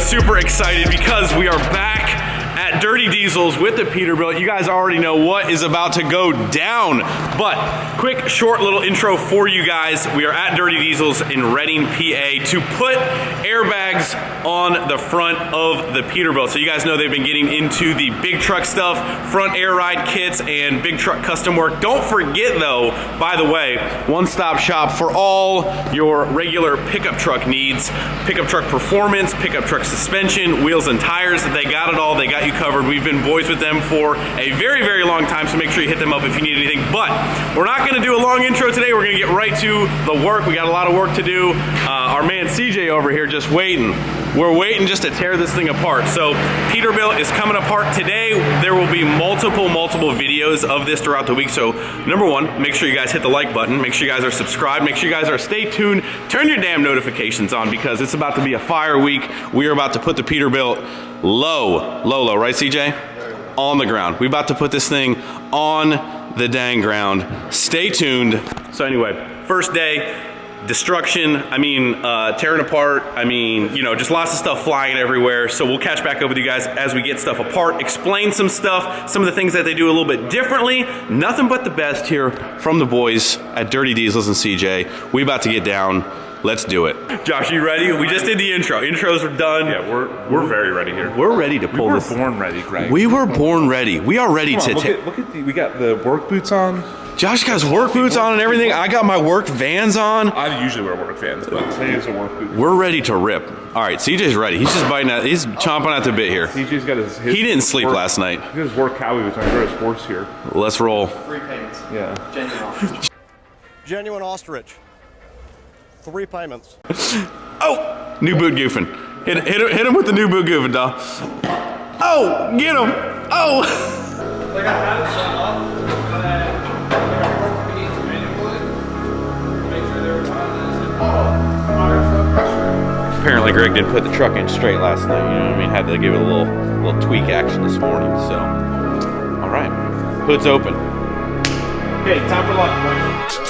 super excited because we are back at Dirty Diesels with the Peterbilt. You guys already know what is about to go down, but quick, short little intro for you guys. We are at Dirty Diesels in Reading, PA to put airbags on the front of the Peterbilt. So you guys know they've been getting into the big truck stuff, front AirRide kits and big truck custom work. Don't forget though, by the way, one-stop shop for all your regular pickup truck needs, pickup truck performance, pickup truck suspension, wheels and tires. They got it all. They got you covered. We've been boys with them for a very, very long time, so make sure you hit them up if you need anything. But we're not gonna do a long intro today. We're gonna get right to the work. We got a lot of work to do. Our man CJ over here just waiting. We're waiting just to tear this thing apart. So Peterbilt is coming apart today. There will be multiple videos of this throughout the week. So number one, make sure you guys hit the like button. Make sure you guys are subscribed. Make sure you guys are stay tuned. Turn your damn notifications on because it's about to be a fire week. We are about to put the Peterbilt low, right CJ? On the ground. We're about to put this thing on the dang ground. Stay tuned. So anyway, first day, destruction, tearing apart, just lots of stuff flying everywhere. So we'll catch back up with you guys as we get stuff apart, explain some stuff, some of the things that they do a little bit differently. Nothing but the best here from the boys at Dirty Diesels and CJ. We about to get down. Let's do it. Josh, you ready? We just did the intro. Intros are done. Yeah, we're very ready here. We're ready to pull this. We were born ready, Greg. We were born ready. We are ready to look at we got the work boots on. Josh got his work boots on and everything. I got my work Vans on. I usually wear work Vans, but today is a work boot. We're ready to rip. All right, CJ's ready. He's just biting at, he's chomping at the bit here. CJ's got his he didn't sleep last night. He got his work cowboy boots on. He got his horse here. Let's roll. 3 payments. Yeah. Genuine ostrich. Genuine ostrich. 3 payments. Oh, new boot goofing. Hit him with the new boot goofing, dog. Oh, get him. Oh. Like I had it set up, but we need to manipulate it. Make sure they're pressure. Apparently Greg didn't put the truck in straight last night, you know what I mean? Had to give it a little tweak action this morning, so. All right, hood's open. Okay, time for lunch, boys.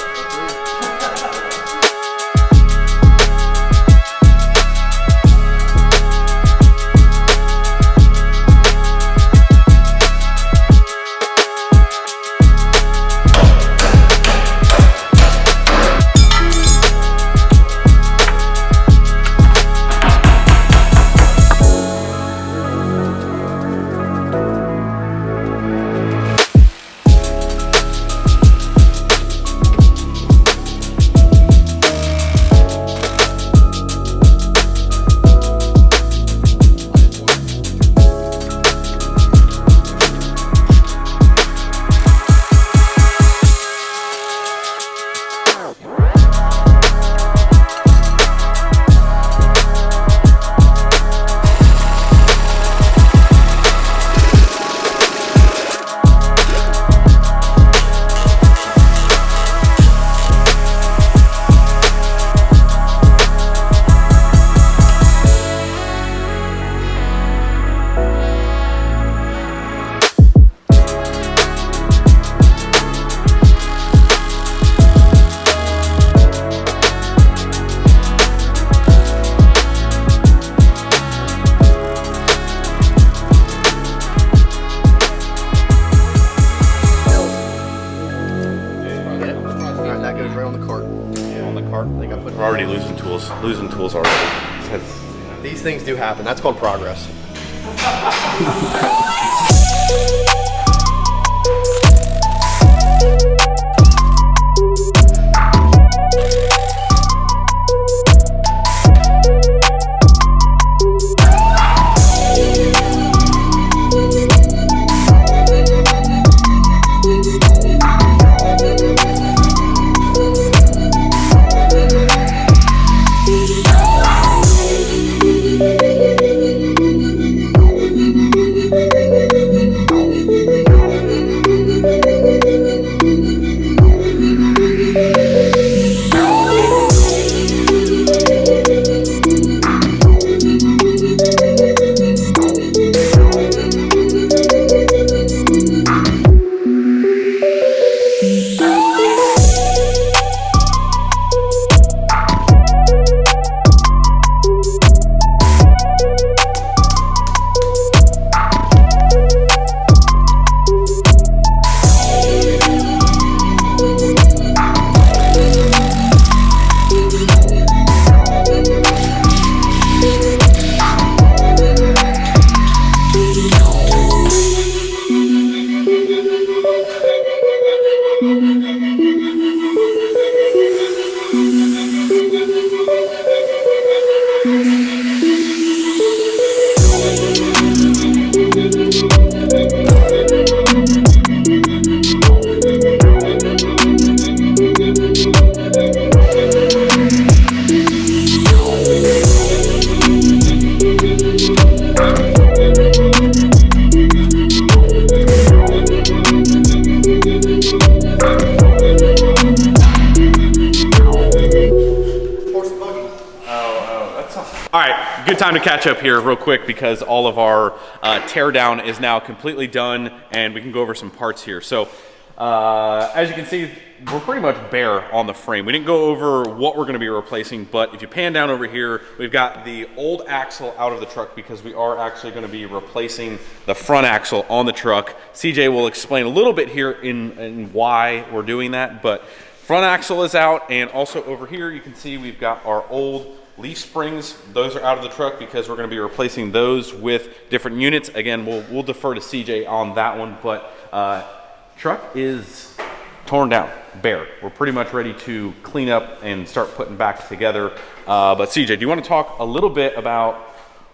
We're already losing tools already. These things do happen. That's called progress. good time to catch up here real quick because all of our tear down is now completely done and we can go over some parts here. So as you can see, we're pretty much bare on the frame. We didn't go over what we're gonna be replacing, but if you pan down over here, we've got the old axle out of the truck because we are actually gonna be replacing the front axle on the truck. CJ will explain a little bit here in why we're doing that, but front axle is out, and also over here you can see we've got our old leaf springs. Those are out of the truck because we're gonna be replacing those with different units. Again, we'll defer to CJ on that one, but truck is torn down, bare. We're pretty much ready to clean up and start putting back together. But CJ, do you want to talk a little bit about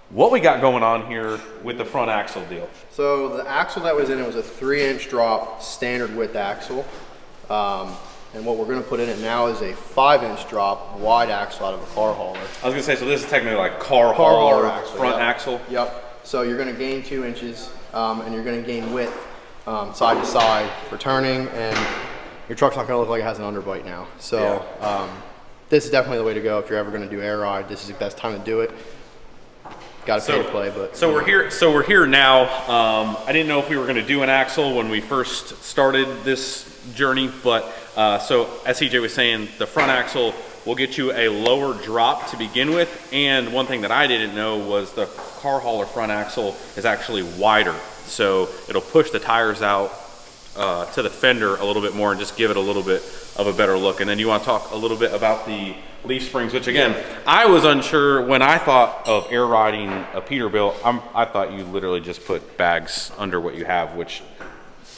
what we got going on here with the front axle deal? So the axle that was in it was a 3-inch drop standard width axle. And what we're going to put in it now is a 5-inch drop wide axle out of a car hauler. I was going to say, so this is technically like car hauler axle, front yep. axle? Yep. So you're going to gain 2 inches and you're going to gain width side to side for turning, and your truck's not going to look like it has an underbite now. So this is definitely the way to go if you're ever going to do air ride. This is the best time to do it. Got to pay to play, but so we're here. So we're here now. I didn't know if we were going to do an axle when we first started this journey, but so as CJ was saying, the front axle will get you a lower drop to begin with. And one thing that I didn't know was the car hauler front axle is actually wider, so it'll push the tires out to the fender a little bit more and just give it a little bit of a better look. And then you want to talk a little bit about the leaf springs, which again, I was unsure when I thought of air riding a Peterbilt. I thought you literally just put bags under what you have, which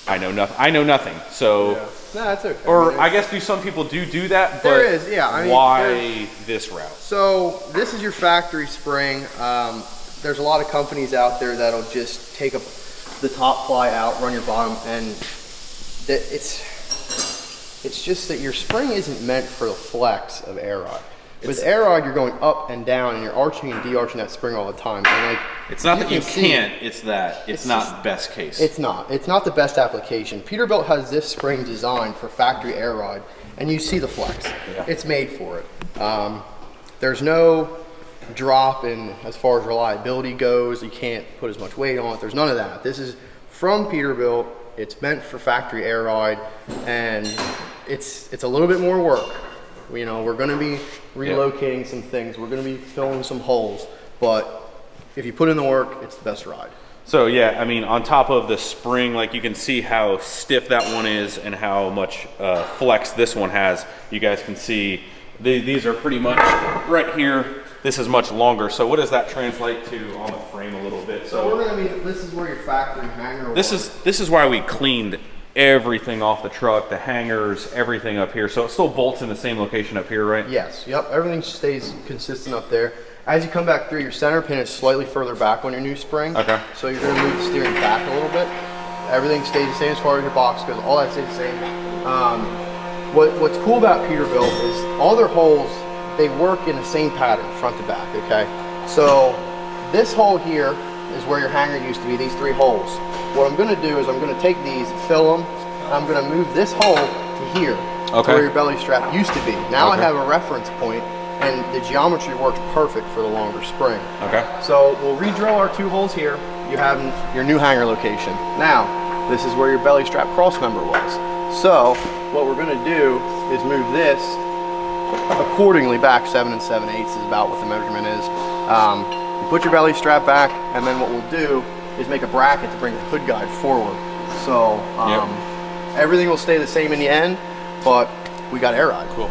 I know nothing. I know nothing. So, no, that's okay. Or I guess some people do that. But there is, yeah. I mean, why this route? So this is your factory spring. There's a lot of companies out there that'll just take the top ply out, run your bottom, and it's just that your spring isn't meant for the flex of air ride. With air ride, you're going up and down, and you're arching and de-arching that spring all the time. And like, it's not that you can't, it's that it's not just, best case. It's not the best application. Peterbilt has this spring designed for factory air ride, and you see the flex. Yeah. It's made for it. There's no drop in as far as reliability goes. You can't put as much weight on it. There's none of that. This is from Peterbilt. It's meant for factory air ride, and it's a little bit more work. You know, we're going to be relocating some things. We're going to be filling some holes, but if you put in the work, it's the best ride. So yeah, I mean, on top of the spring, like you can see how stiff that one is and how much flex this one has. You guys can see these are pretty much right here. This is much longer. So what does that translate to on the frame a little bit? So we're going to be, this is where your factory hanger was. This is why we cleaned everything off the truck, the hangers, everything up here. So it still bolts in the same location up here, right? Yes, yep, everything stays consistent up there. As you come back through, your center pin is slightly further back on your new spring. Okay. So you're gonna move the steering back a little bit. Everything stays the same as far as your box goes, all that stays the same. What's cool about Peterbilt is all their holes, they work in the same pattern, front to back, okay? So this hole here is where your hanger used to be, these 3 holes. What I'm gonna do is I'm gonna take these, fill them, I'm gonna move this hole to here, where your belly strap used to be. Now I have a reference point, and the geometry works perfect for the longer spring. Okay. So we'll re-drill our 2 holes here. You have your new hanger location. Now, this is where your belly strap cross member was. So what we're gonna do is move this accordingly back 7 7/8 is about what the measurement is. You put your belly strap back, and then what we'll do is make a bracket to bring the hood guide forward. So everything will stay the same in the end, but we got air ride. Cool.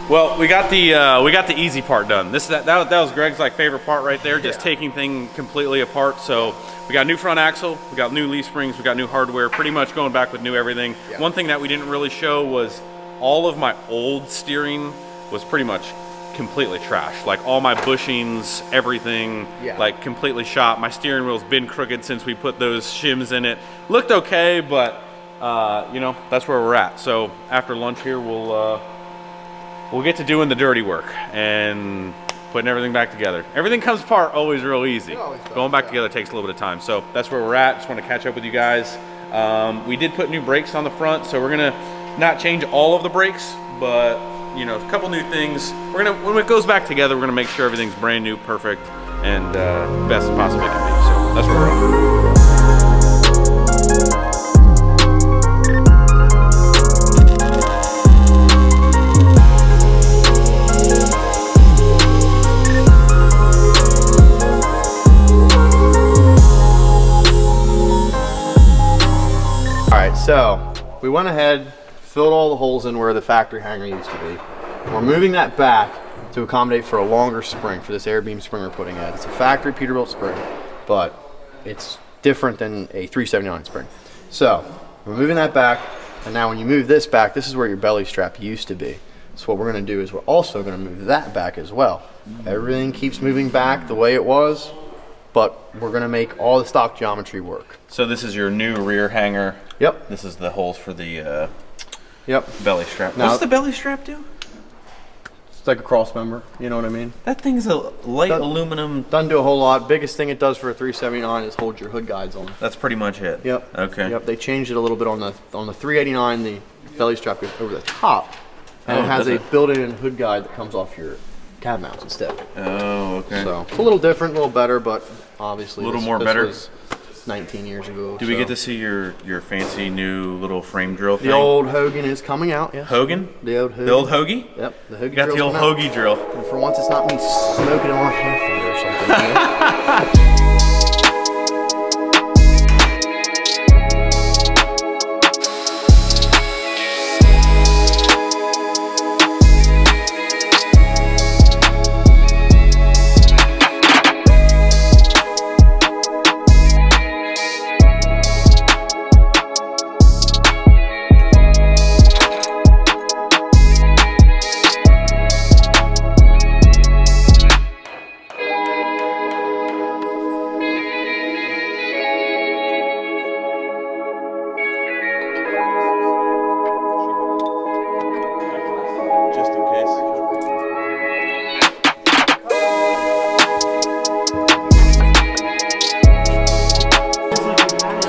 Well, we got the easy part done. That was Greg's favorite part right there, just taking things completely apart. So we got new front axle, we got new leaf springs, we got new hardware, pretty much going back with new everything. Yeah. One thing that we didn't really show was all of my old steering was pretty much completely trashed. Like all my bushings, everything, like completely shot. My steering wheel's been crooked since we put those shims in it. Looked okay, but you know, that's where we're at. So after lunch here, we'll get to doing the dirty work and putting everything back together. Everything comes apart always real easy. Going back together takes a little bit of time. So that's where we're at. Just want to catch up with you guys. We did put new brakes on the front, so we're gonna not change all of the brakes, but you know, a couple new things. When it goes back together, we're gonna make sure everything's brand new, perfect, and best it possibly can be. So that's where we're at. So we went ahead, filled all the holes in where the factory hanger used to be. We're moving that back to accommodate for a longer spring for this air beam spring we're putting in. It's a factory Peterbilt spring, but it's different than a 379 spring. So we're moving that back, and now when you move this back, this is where your belly strap used to be. So what we're going to do is we're also going to move that back as well. Everything keeps moving back the way it was, but we're going to make all the stock geometry work. So this is your new rear hanger. Yep. This is the holes for the belly strap. Now, what's the belly strap do? It's like a cross member, you know what I mean? That thing's a light aluminum. Doesn't do a whole lot. Biggest thing it does for a 379 is hold your hood guides on. That's pretty much it. Yep. Okay. Yep. They changed it a little bit on the 389. The belly strap goes over the top, and it has a built-in hood guide that comes off your cab mounts instead. Oh, okay. So it's a little different, a little better, but obviously a little more better. Was 19 years ago. Do we get to see your fancy new little frame drill thing? The old Hogan is coming out. Yes. Hogan? The old Hogan. The old hoagie? Yep. The Hoagie. You got the old hoagie drill. And for once, it's not me smoking on half of it or something. You know?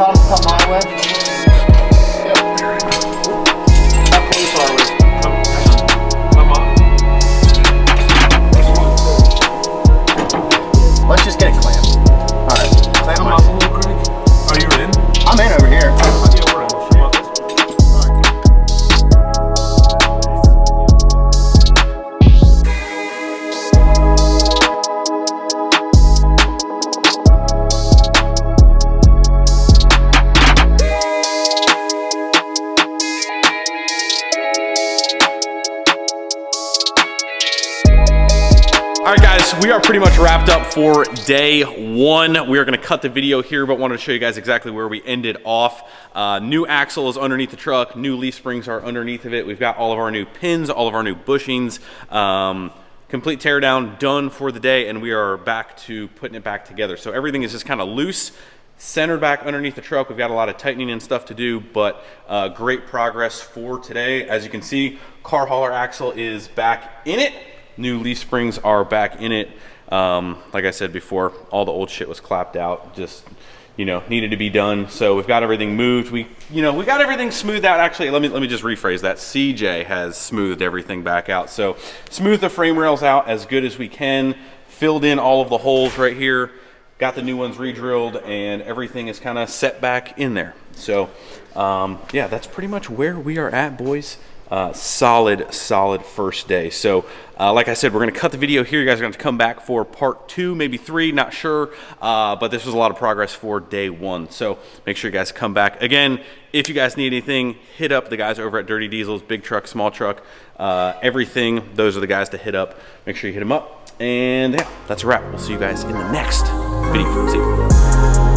Come my way. Yep. How close are we? Come on. Let's just get it clamped. Alright. Clamp them up. Oh, you're in? I'm in over here. Yeah, we're in. All right, guys, we are pretty much wrapped up for day one. We are going to cut the video here, but wanted to show you guys exactly where we ended off. New axle is underneath the truck. New leaf springs are underneath of it. We've got all of our new pins, all of our new bushings. Complete teardown done for the day, and we are back to putting it back together. So everything is just kind of loose, centered back underneath the truck. We've got a lot of tightening and stuff to do, but great progress for today. As you can see, car hauler axle is back in it. New leaf springs are back in it. Like I said before, all the old shit was clapped out, just, you know, needed to be done. So we've got everything moved. We got everything smoothed out. Actually, let me just rephrase that. CJ has smoothed everything back out. So smoothed the frame rails out as good as we can, filled in all of the holes right here, got the new ones re-drilled, and everything is kind of set back in there. So yeah, that's pretty much where we are at, boys. Solid first day. So like I said, we're gonna cut the video here. You guys are gonna come back for part 2, maybe 3, not sure, but this was a lot of progress for day 1. So make sure you guys come back. Again, if you guys need anything, hit up the guys over at Dirty Diesels, big truck, small truck, everything. Those are the guys to hit up. Make sure you hit them up. And yeah, that's a wrap. We'll see you guys in the next video. See you.